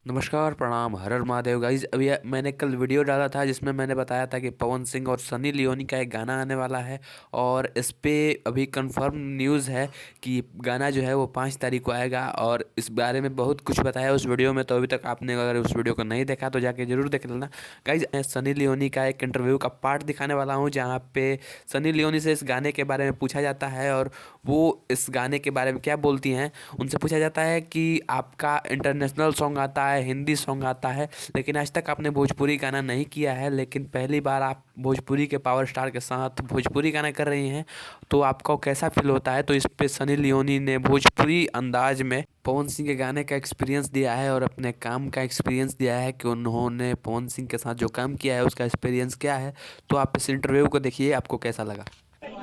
नमस्कार, प्रणाम, हर हर महादेव गाइस। अभी मैंने कल वीडियो डाला था जिसमें मैंने बताया था कि पवन सिंह और सनी लियोनी का एक गाना आने वाला है और इस पे अभी कंफर्म न्यूज़ है कि गाना जो है वो 5 तारीख को आएगा। और इस बारे में बहुत कुछ बताया उस वीडियो में, तो अभी तक आपने अगर उस वीडियो को नहीं देखा तो जाके ज़रूर देख लेना गाइस। मैं सनी लियोनी का एक इंटरव्यू का पार्ट दिखाने वाला हूँ जहाँ पे सनी लियोनी से इस गाने के बारे में पूछा जाता है और वो इस गाने के बारे में क्या बोलती हैं। उनसे पूछा जाता है कि आपका इंटरनेशनल सॉन्ग आता है, हिंदी सॉन्ग आता है, लेकिन आज तक आपने भोजपुरी गाना नहीं किया है, लेकिन पहली बार आप भोजपुरी के पावर स्टार के साथ भोजपुरी गाना कर रही हैं, तो आपको कैसा फील होता है। तो इस पे सनी लियोनी ने भोजपुरी अंदाज में पवन सिंह के गाने का एक्सपीरियंस दिया है और अपने काम का एक्सपीरियंस दिया है कि उन्होंने पवन सिंह के साथ जो काम किया है उसका एक्सपीरियंस क्या है। तो आप इस इंटरव्यू को देखिए, आपको कैसा लगा।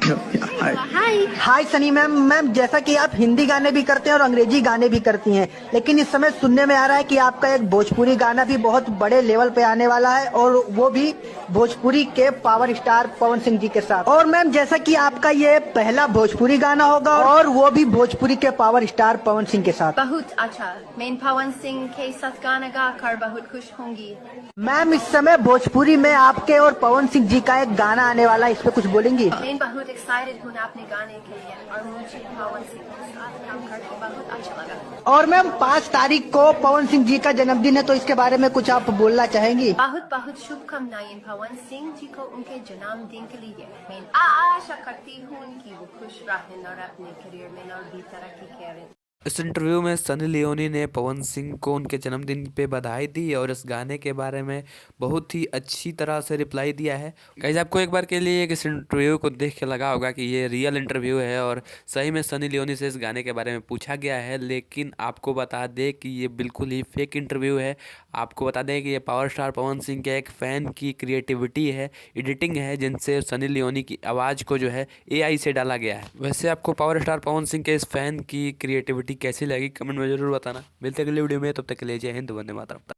हाय हाय सनी मैम। जैसा कि आप हिंदी गाने भी करते हैं और अंग्रेजी गाने भी करती हैं, लेकिन इस समय सुनने में आ रहा है कि आपका एक भोजपुरी गाना भी बहुत बड़े लेवल पे आने वाला है, और वो भी भोजपुरी के पावर स्टार पवन सिंह जी के साथ। और मैम, जैसा कि आपका ये पहला भोजपुरी गाना होगा और वो भी भोजपुरी के पावर स्टार पवन सिंह के साथ। बहुत अच्छा। मैं पवन सिंह के साथ गाना गाकर बहुत खुश होंगी। मैम, इस समय भोजपुरी में आपके और पवन सिंह जी का एक गाना आने वाला है, इस पे कुछ बोलेंगी? मैं बहुत एक्साइटेड हूँ अपने गाने के लिए और मुझे पवन सिंह के साथ काम करके बहुत अच्छा लगा। और मैम, 5 तारीख को पवन सिंह जी का जन्मदिन है, तो इसके बारे में कुछ आप बोलना चाहेंगी? बहुत बहुत शुभकामनाएं पवन सिंह जी को उनके जन्मदिन के लिए। मैं आशा करती हूँ कि वो खुश रहें और अपने करियर में और भी तरक्की करें। इस इंटरव्यू में सनी लियोनी ने पवन सिंह को उनके जन्मदिन पे बधाई दी और इस गाने के बारे में बहुत ही अच्छी तरह से रिप्लाई दिया है। गाइस, आपको एक बार के लिए इस इंटरव्यू को देख के लगा होगा कि ये रियल इंटरव्यू है और सही में सनी लियोनी से इस गाने के बारे में पूछा गया है, लेकिन आपको बता दें कि ये बिल्कुल ही फेक इंटरव्यू है। आपको बता दें कि ये पावर स्टार पवन सिंह के एक फ़ैन की क्रिएटिविटी है, एडिटिंग है, जिनसे सनी लियोनी की आवाज़ को जो है एआई से डाला गया है। वैसे आपको पावर स्टार पवन सिंह के इस फ़ैन की क्रिएटिविटी कैसी लगी कमेंट में जरूर बताना। मिलते हैं अगले वीडियो में, तब तक के लिए जय हिंद, वंदे मातरम।